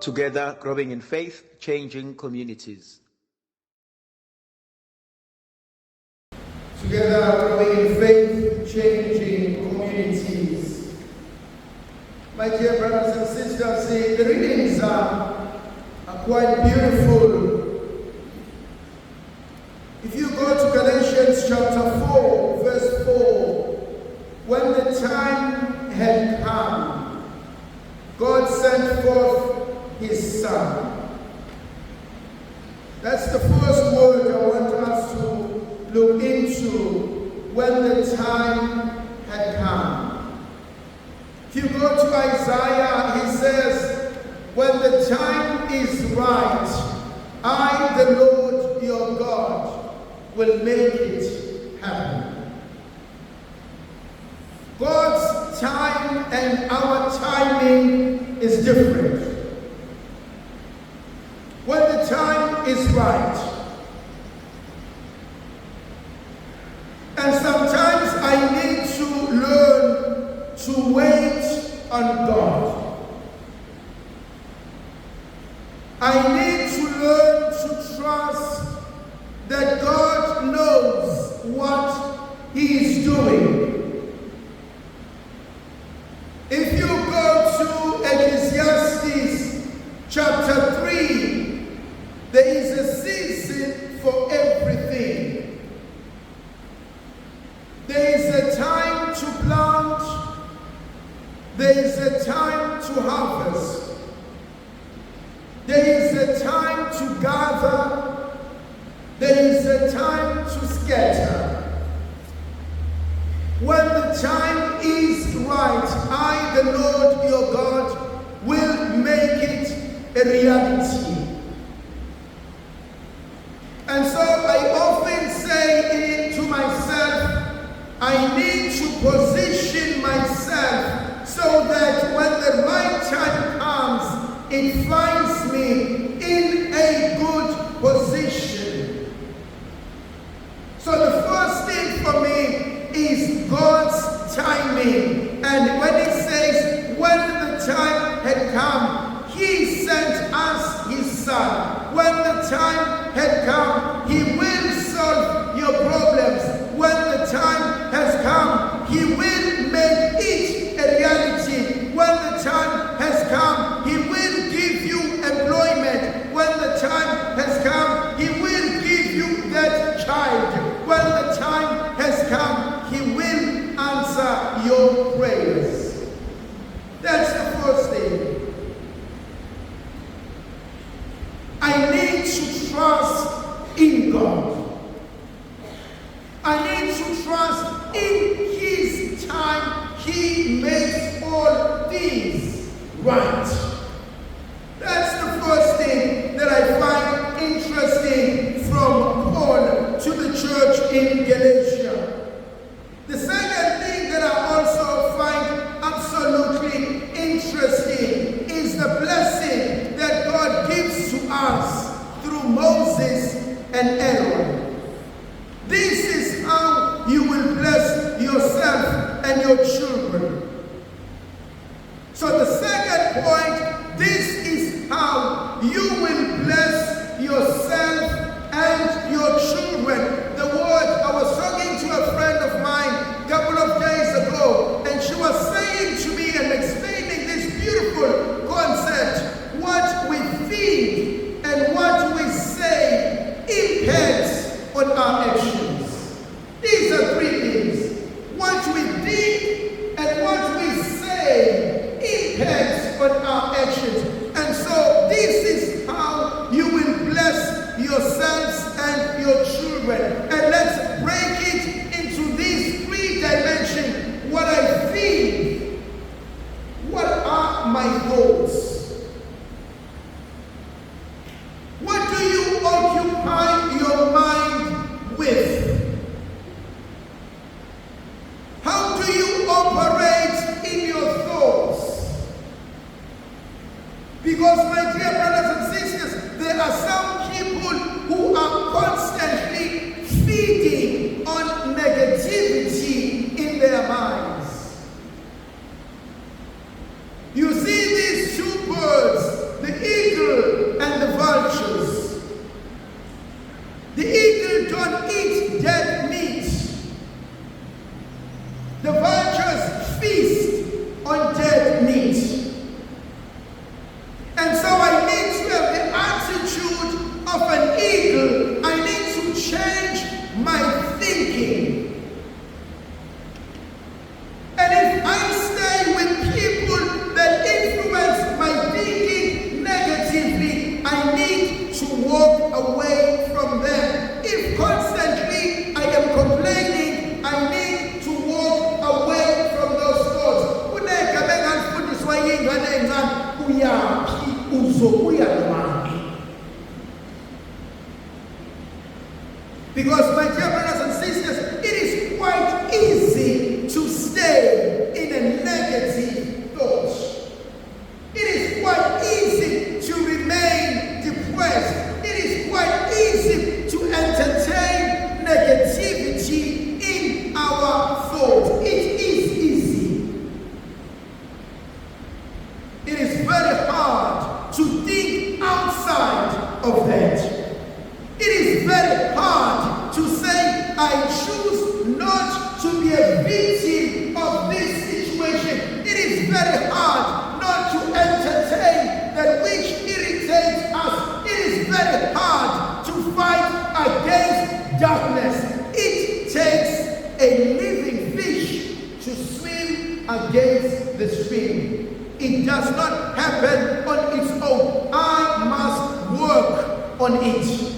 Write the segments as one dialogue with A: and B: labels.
A: Together, growing in faith, changing communities.
B: Together, growing in faith, changing communities. My dear brothers and sisters, the readings are quite beautiful. If you go to Galatians chapter 4, verse 4, when the time had come, God sent forth His Son. That's the first word I want us to look into, when the time had come. If you go to Isaiah, he says, when the time is right, I, the Lord your God, will make it happen. God's time and our timing is different. When the time is right. And sometimes I need to learn to wait on God. I need to learn to trust that God knows what He is doing. If you go to Ecclesiastes chapter 3, there is a season for everything. There is a time to plant. There is a time to harvest. There is a time to gather. There is a time to scatter. When the time is right, I, the Lord your God, will make it a reality. And so I often say to myself, I need to position myself so that when the right time comes, it finds me in a good position. So the first thing for me is God's timing. And when it says, when the time had come, He sent us His Son. When the time had come, He will solve your problems. When the time has come, He will make it a reality. When the time has come, He will give you employment. When the time has come, He will give you that child. When the time has come, He will answer your prayers. That's the first thing. I need to trust in God. I need to trust in His time. He makes all things right. That's the first thing that I find interesting from Paul to the church in Galatia. The second thing that I also find absolutely interesting is the blessing that God gives to us through Moses and Aaron. This is how you will bless yourself and your children. So the second point, this is how you will bless yourself and your children. The word, I was talking to a friend of mine a couple of days ago, and she was saying to me and explaining this beautiful concept. What we think and what we say impacts on our actions. These are three things. What we think and what we say impacts on our actions. And so this is how you will bless yourselves and your children. And let's break it into these three dimensions. What I think, what are my goals? What do you occupy your mind with? How do you operate in your thoughts? Because, my dear brothers and sisters, there are some people who are constantly feeding on negativity in their minds. You see these yingane encane uyaphi uzobuya ngaphi. Because my dear brothers and sisters, it is quite easy to stay in a negative thought. It is quite easy to remain depressed. It is quite easy to entertain negativity in our thoughts. It is easy. It is very hard to think outside of that. It is very hard to say, I choose not to be a victim of this situation. It is very hard not to entertain that which irritates us. It is very hard to fight against darkness. It takes a living fish to swim against the stream. It does not happen on its own. I must work on it.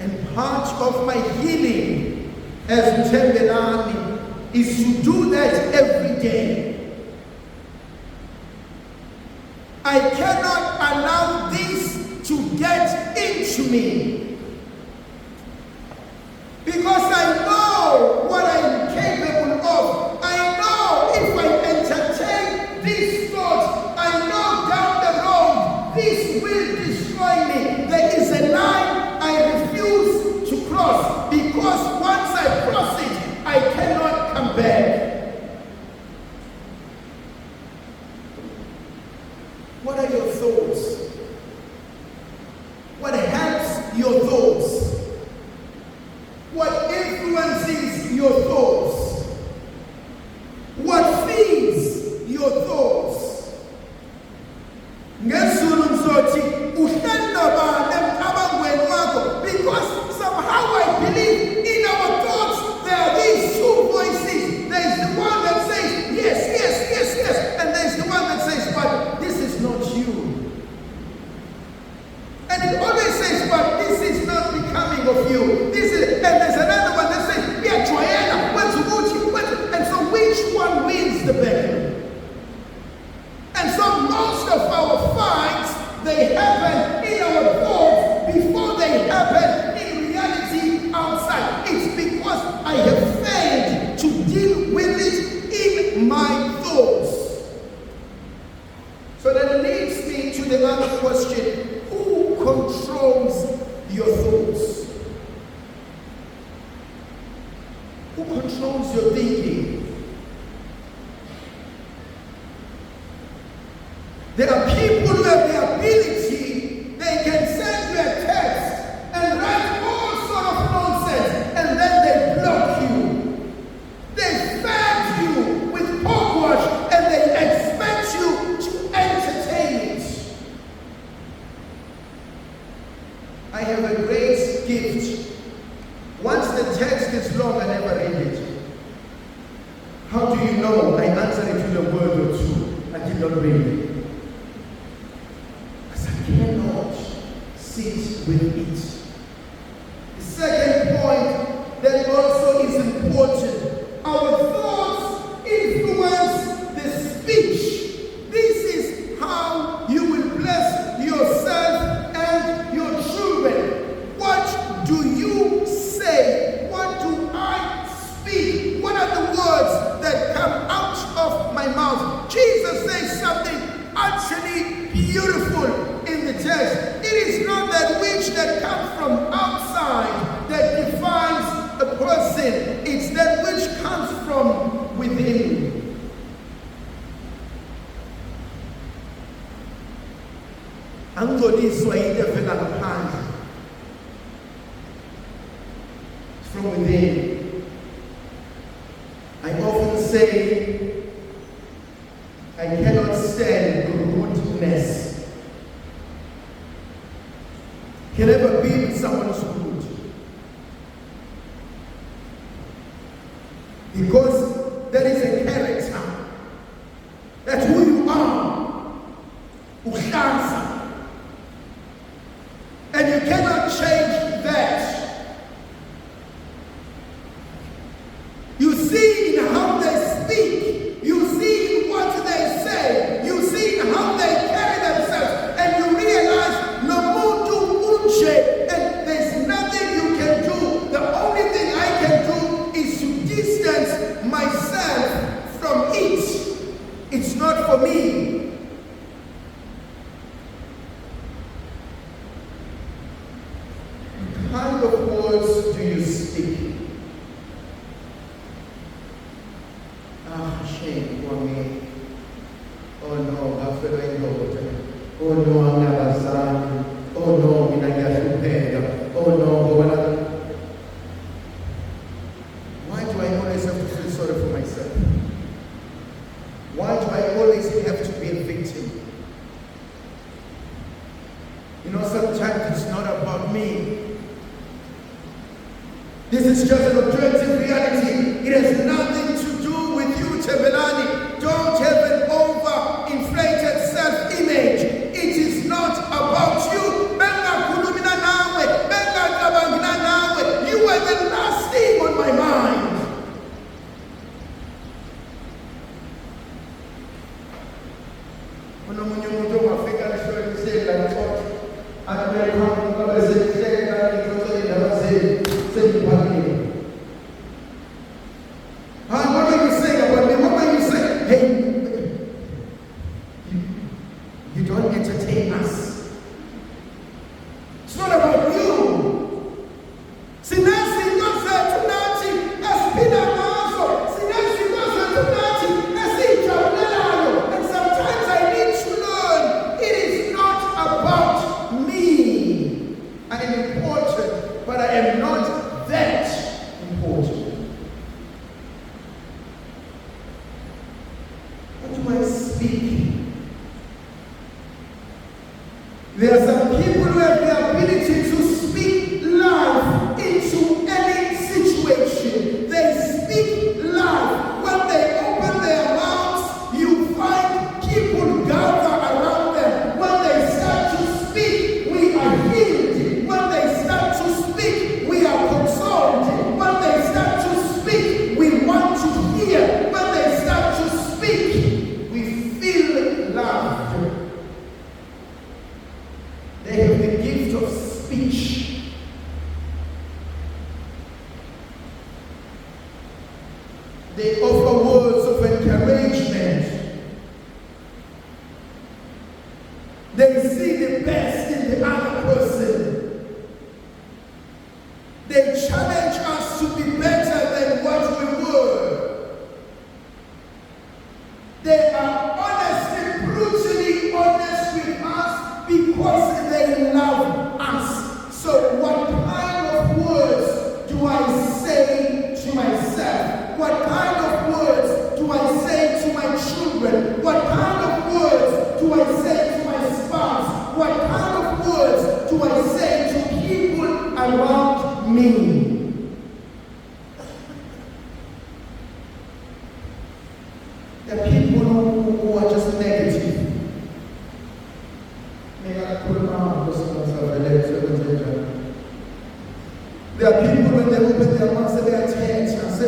B: And part of my healing as Mtembelani is to do that every day. I cannot allow this to get into me. Because I know what I am capable of. I know if I entertain these thoughts, I know down the road this will destroy me. There is a line I refuse to cross, because once I cross it, I cannot come back. What are your thoughts? What helps your thoughts? What influences your thoughts? What feeds your thoughts? Because somehow I believe in our thoughts there are these two voices. There is the one that says yes, yes, yes, yes, and there is the one that says, but this is not you. And it always says, but this is not becoming of you. And there's another one that says, yeah, Joanna, what's Gucci? And so which one wins the battle? And so most of our fights, they happen in our thoughts before they happen in reality outside. It's because I have failed to deal with it in my thoughts. So that leads me to the other question: who controls your thoughts? Who controls your thinking? There are people who have the ability, they can send you a text and write all sort of nonsense, and then they block you. They fed you with hogwash and they expect you to entertain it. I have a great gift. Once the text is long, I never read it. How do you know? I answer it with a word or two. I did not read it. Cannot sit with it. The second point that also is important: our thoughts influence the speech. This is how you will bless yourself and your children. What do you say? What do I speak? What are the words that come out of my mouth? Jesus says something actually beautiful in the text. It is not that which that comes from outside that defines a person. It's that which comes from within. Angcoliswa into evela ngaphandle. From within. I often say, I cannot stand rudeness. Can never be with someone who's rude. Because there is a character. That's who you are. Uhlanza. And you cannot change that. You for me. What kind of words do you speak? Shame for me. Oh no, I feel like no. Oh no, I'm never sad. Oh no, I'm not getting oh no, why do I always have to feel sorry for myself? Why do I always have to be a victim? You know, sometimes it's not about me. This is just an objective reality. It has nothing to do with you, Tebelani. Don't have an over-inflated self-image. It is not about you. You are the last thing on my mind. What are you saying about me? What are you saying? Hey, you don't entertain us. It's not about you. Sinasi ngoze tunati espina mazo. Sinasi ngoze tunati esijabulelayo. And sometimes I need to learn it is not about me. I am important, but I am not that important. What do I speak? There are some people who have the ability to speak life into any situation. They speak life. When they open their mouths, you find people gather around them. When they start to speak, we are healed. When they start to speak, we are consoled. When they start to speak, we want to hear. When they start to speak, we feel loved. They have the gift of speech. They offer words of encouragement. They see the best in the other person. They challenge us to be better than what we were. They are honestly, brutally honest with us because they love us. So what kind of words do I say to myself? What kind of words do I say to my children? What kind of words do I say to my spouse? What kind of words do I say to people around me? There are people who are just negative. There are people when they open their mouths and they are tense and say,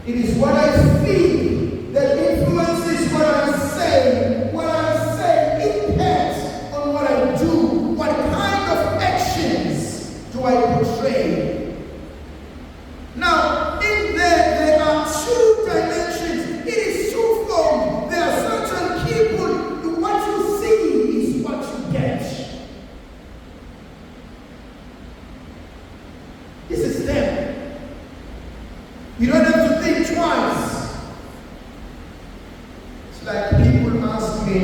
B: it is what I feel that influences what I say. What I say impacts on what I do. What kind of actions do I portray? Now, in there are two dimensions. It is twofold. There are certain people, what you see is what you get. This is them. You don't have to think twice. It's like people ask me,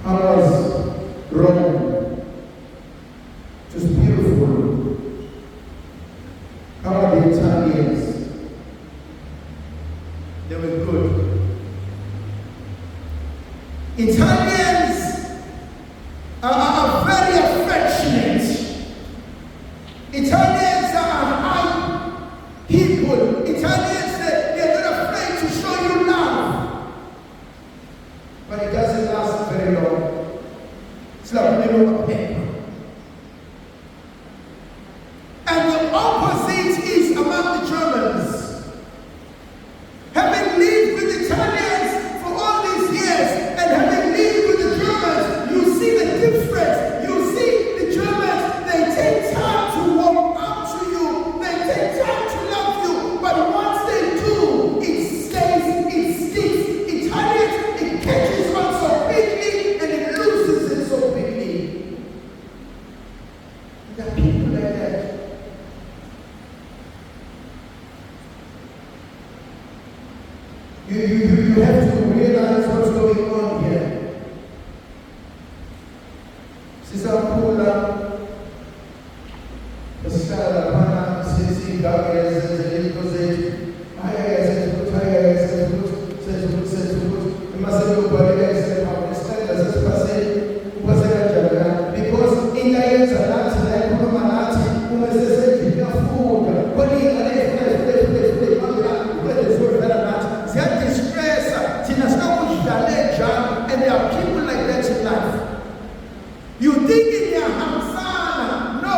B: how was Rome? It was beautiful. How are the Italians? They were good. Italians are very affectionate. Italians are high people. Italians, they're not afraid to show you love. But it doesn't last very long. It's like a little paper. And the opposite is among the Germans. Having lived with Italians for all these years and having lived with the Germans, you see the difference. You see the Germans, they take time to walk sisakhula sihlala laphana sizingane ezenzele into zethu because ingayenza nathi la ikhuluma nathi uma sesendlini yafuda kodwa ziyadistressa thina sinokudlale njalo, and there are people like that in life. You think ngiyahamsana? No.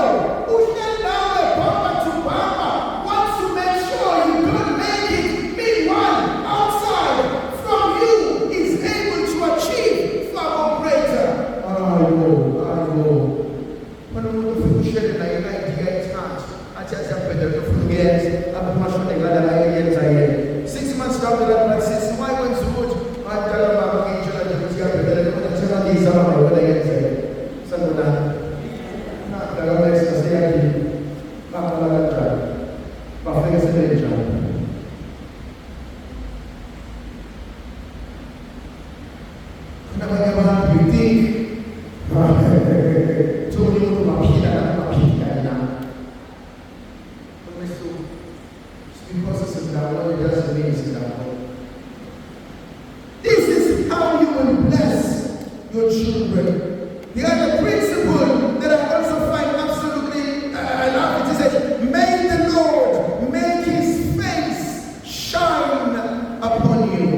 B: Uhleli nawe bamba to bamba. Once you make sure you don't make it, meanwhile outside from you is able to achieve far more greater. I know. When we go to share the idea it's I just have better to forget. I'm not sure they got an idea. 6 months down the line, like 6 months, why went to wood? I tell them I'm going to tell you better. I'm going to tell you something. What I get to Sanuna. Not the next to say again. Papa, my fingers in the job. You think, this is how you will bless your children. The other principle that I also find absolutely, I love it, is that may the Lord make his face shine upon you.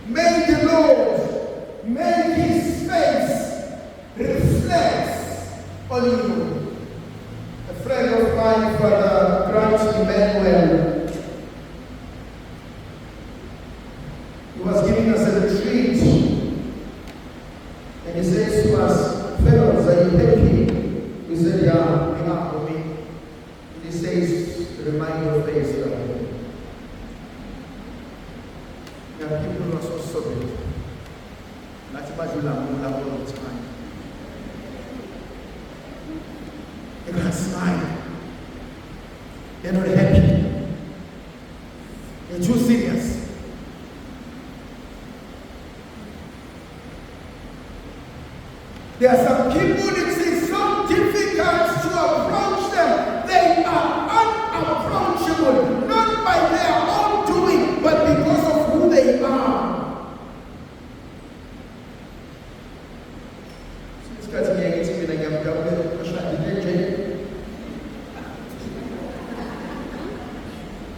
B: May the Lord make his face reflect on you. A friend of mine, Brother Grant Emmanuel, he was giving us a retreat, and he says to us, fellows, are you happy? We said, yeah, we are for me. And he says, remind your face, there are people who are so sorry. That's why you love all the time. They can't smile. They're not happy. They're too serious. There are some people that it's so difficult to approach them. They are unapproachable, not by their own doing, but because of who they are.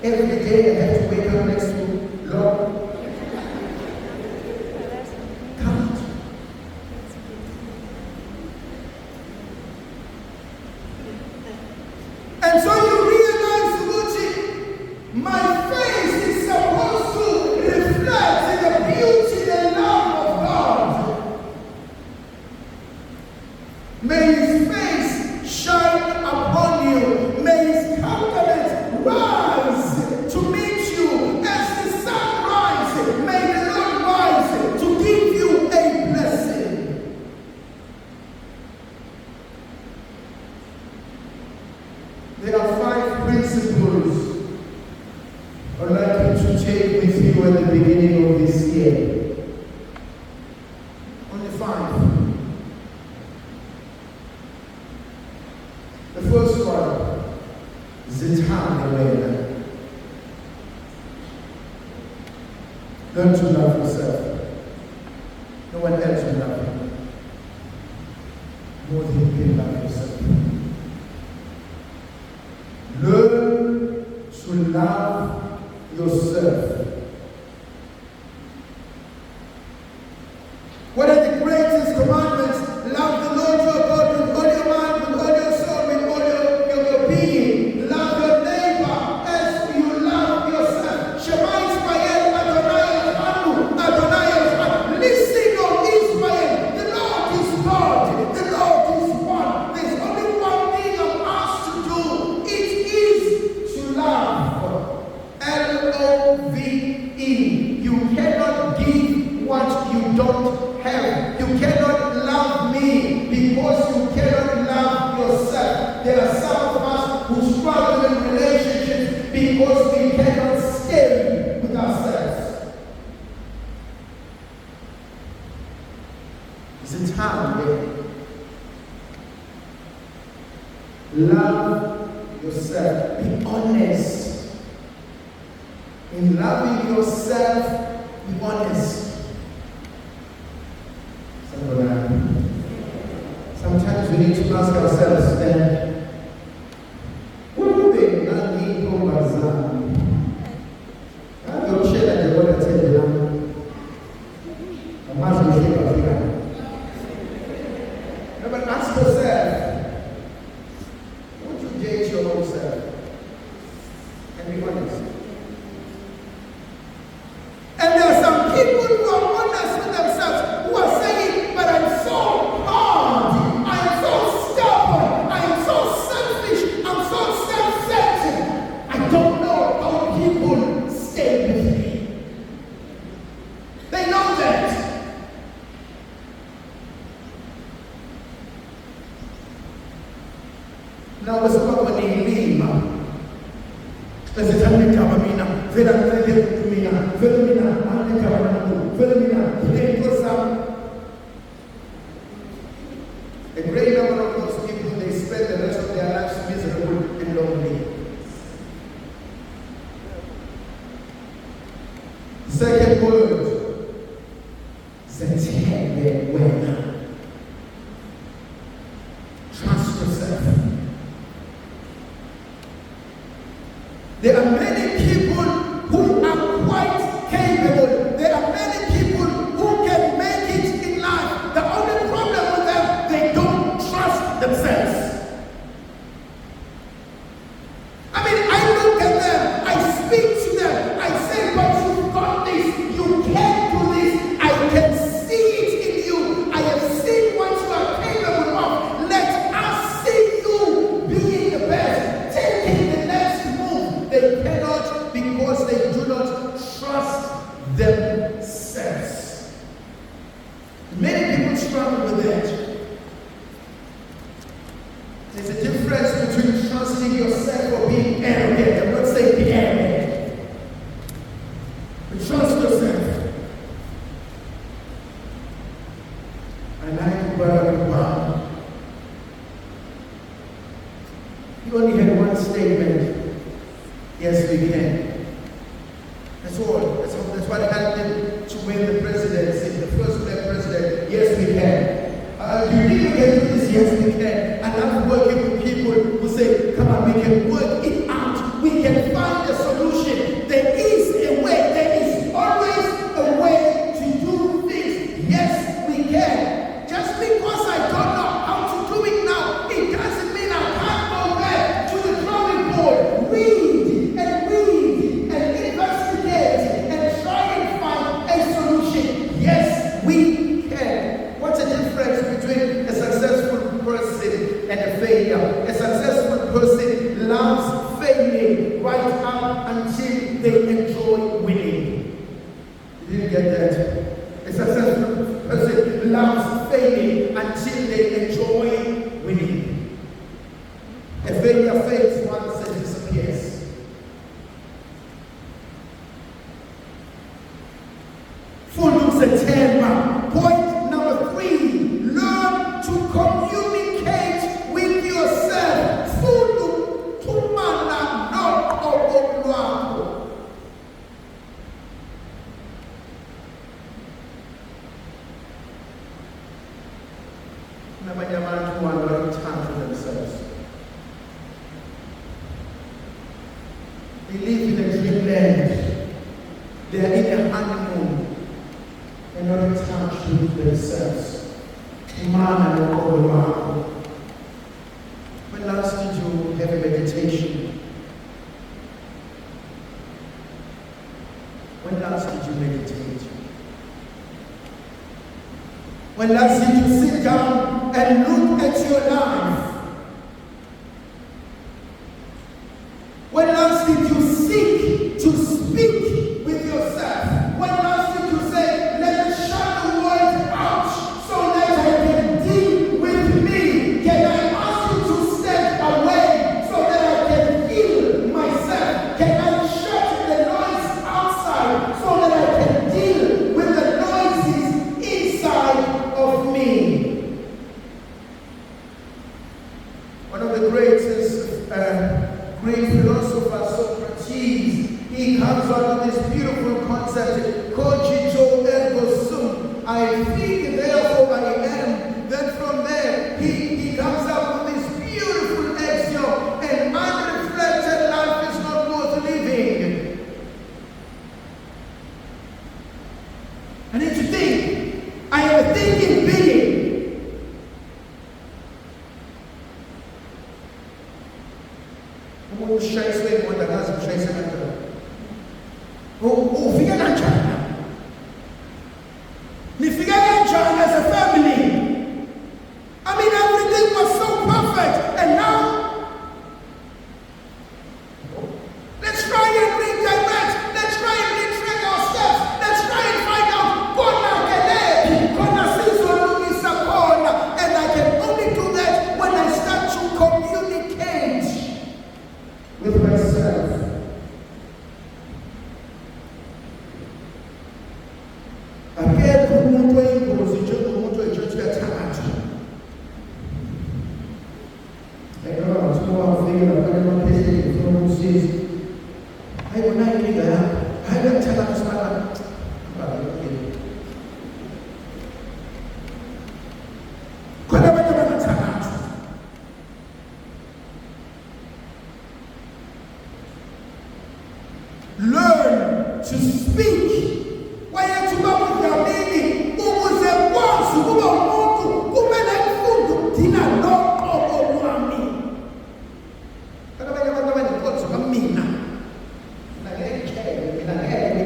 B: Every day I have to wake up next to Lord. Come. And so you realize, Gucci, my face is supposed to reflect in the beauty and love of God. May his face shine upon you. May his countenance rise to meet you as the sun rises. May the Lord rise to give you a blessing. There are 5 principles I'd like you to take with you at the beginning of this year. Only 5. The first one is the time away. Learn to love yourself. No one else will love you more than you can love yourself. Learn to love yourself. What are the greatest commandments? Love the Lord your God with all your mind, with all your soul, with all your being. Love your neighbor as you love yourself. Shema Israel, Adonai Echanu, Adonai Echad. Listen, O Israel, the Lord is God, the Lord is one. There's only one thing I'm asked to do. It is to love. L-O-V-E. You cannot give what you don't have. You cannot love me because you cannot love yourself. There are some of us who struggle in relationships because we cannot stay with ourselves. It's a time where love yourself. Be honest. In loving yourself, be honest. Sometimes we need to ask ourselves then, what do they need from us? I don't share that the word I tell you. I must be here. But ask yourself, would you judge your own self? And be honest. And there are some people who are honest with themselves, who are saying, but I'm so hard, I'm so stubborn, I'm so selfish, I'm so self-centered. I don't know how people stay with me. They know that. Now, what's up when they leave? Let's tell me, Kamina, Philomena, a great number of those people, they spend the rest of their lives miserable and lonely. Second word, trust yourself. There are many people who are quite capable. There are many people who can make it in life. The only problem with them, they don't trust themselves. I mean, I look at them, I speak to them, I say, but you've got this, you can do this, I can see it in you, I have seen what you are capable of. Let us see you being the best, taking the next move. They cannot because they do not trust themselves. Many people struggle with that. There's a difference between trusting yourself or being arrogant. I'm not saying be arrogant. But trust yourself. I like Barack Obama. He only had one statement. Yes, we can. That's all. That's what helped him to win the presidency, the first black president. Yes, we can. You need to get to this. Yes, we can. And I'm working with people who say, come on, we can work it out. We can find a solution. There is a way. There is always a way to do things. Yes, we can. Just because I don't know how to do it now, it doesn't mean I can't go back to the drawing board. Read and investigate and try and find a solution. Yes, we can. What's the difference between a successful person and a failure? A successful person loves failing right up until they enjoy winning. You didn't get that? A successful person loves failing until they enjoy winning. A failure fails once and disappears. Point number 3, learn to communicate with yourself. They live in a dreamland. They are in a honeymoon. They're not in touch with themselves. Ngcobo. When last did you have a meditation? When last did you meditate? When last did you sit down and look at your life? When last did you seek to speak with yourself? When last did you say, let me shut the world out so that I can deal with me? Can I ask you to step away so that I can heal myself? Can I shut the noise outside so that I can deal with the noises inside of me? great philosopher Socrates, he comes up with this beautiful concept, Cogito ergo sum. I think, therefore I am. Then from there, he comes up with this beautiful axiom, an unreflected life is not worth living. I need to think. I am a thinking being. Ushayiswe imoto akazi ushayise kanjani. Ufike kanjani? Nifike kanjani as a family? I mean, everything was so perfect, and now let's try and redirect. Let's try and retrack our steps. Let's try and find out and I can only do that when I start to communicate with myself. Akekho umuntu oyingozi njengomuntu wechurch yathakatha. Ayikho ukuthi wafika lapha emaphezulu ufuna ukusiza. Ayibona inkinga yakho. Hayi bathakatha sibala. Khona abantu abangathakatha. Learn to speak. Wayethuba uDavidi ukuze kwazi ukuba umuntu kumele kufunde ukudina noqobo lwami. Abanye abantu abanenkonzo kamina. Mina ngeke.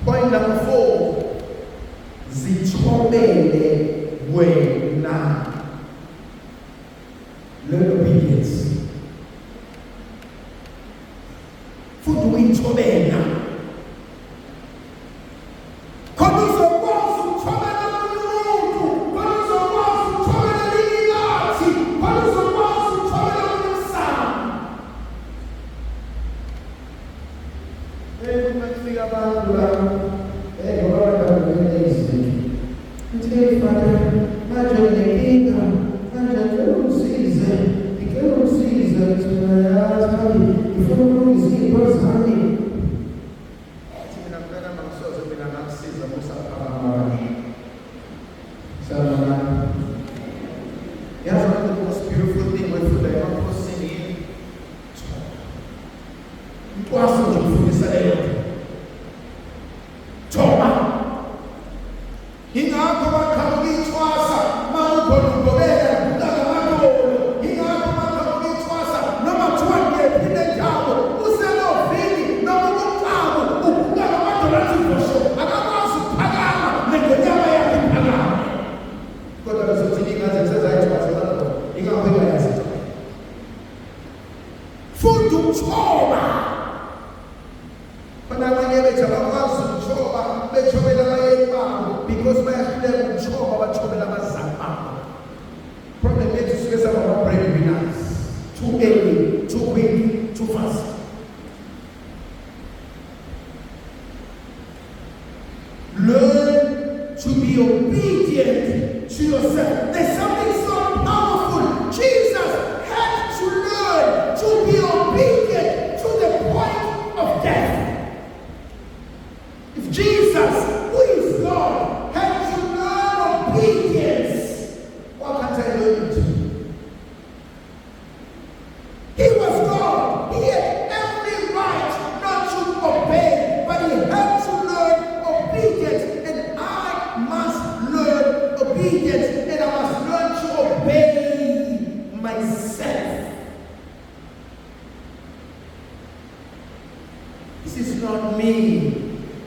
B: Point number 4. Zithobele wena. Learn obedience. Futhi uyithobela. Khona uzokwazi ukuthobela umuntu, khona uzokwazi ukuthobela ilathi, khona uzokwazi ukuthobela umsamo. Uma kufika abantu la, ngoba abantu izinto. Uthi Father, manje nginenkinga, manje ngicela ungisize, ngicela ungisize ukuthi ngifuna ukulungisa izinto zami. Thina mntana mangisoze mina ngakusiza musaphakama. Sabona. Yazi what the most beautiful thing with the Bible singing. Mtwaso nje ufundisa leyo. Thoba. Ingakho bakhala ukuyithwasa mawukhona ugobela ngaka madolo. Ingakho bakhala ukuyithwasa noma kuthiwa ngephile njalo uselovini noma kumqabo ukungaka madolo athivosho akakwazi ukuphakama nengonyama yakhe iphakama. Kodwa lezothi ingaze kusezayithwasa lapho ingakho ingayazi. Funda ukuthoba. Bona abanye bethu abakwazi ukuthoba bethobela abayeni babo because bayahluleka ukuthoba bathobela abazali babo. Problem yethu sike saba ama-breadwinners. Too early, too quick, too fast. Learn to be obedient to yourself. There's something so powerful. Jesus had to learn to be obedient to the point of death. If Jesus, who is God, had to learn obedience, what can't I learn it? He was God. He had every right not to obey, but he had to learn obedience. And I must learn obedience, and I must learn to obey myself. This is not me.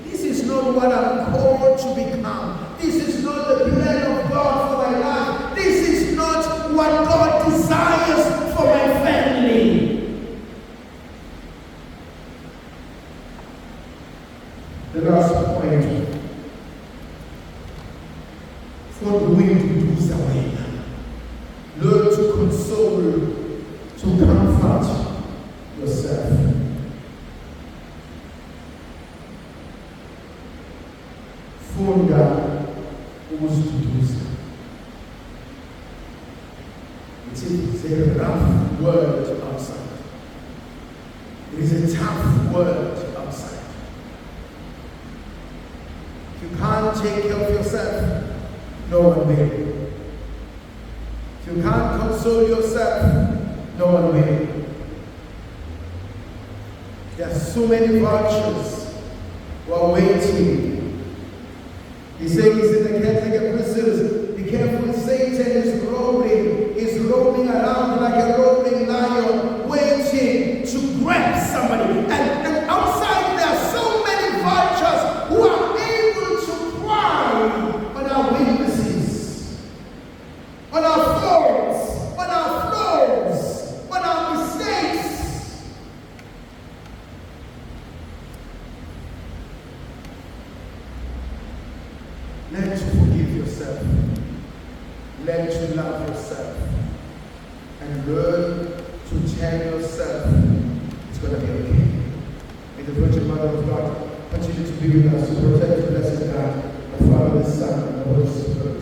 B: This is not what I'm called to become. This is not the plan of God for my life. This is not what God desires for my family. The last point. For the wind to do away. Learn to console, to comfort yourself. Funda ukuziduduza. a rough world outside. It is a tough world outside. If you can't take care of yourself, no one will. If you can't console yourself, no one will. There are so many vultures who are waiting. He says in the Catholic epistles, be careful, Satan is roaming around like a roaring lion, waiting to grab somebody. And outside there are so many vultures who are able to pry on our weaknesses, on our faults, on our flaws, on our mistakes. Learn to forgive yourself. Learn to love yourself. And learn to tell yourself it's going to be okay. May the Virgin Mother of God continue to be with us, to protect, bless God, the Father, the Son, and the Holy Spirit.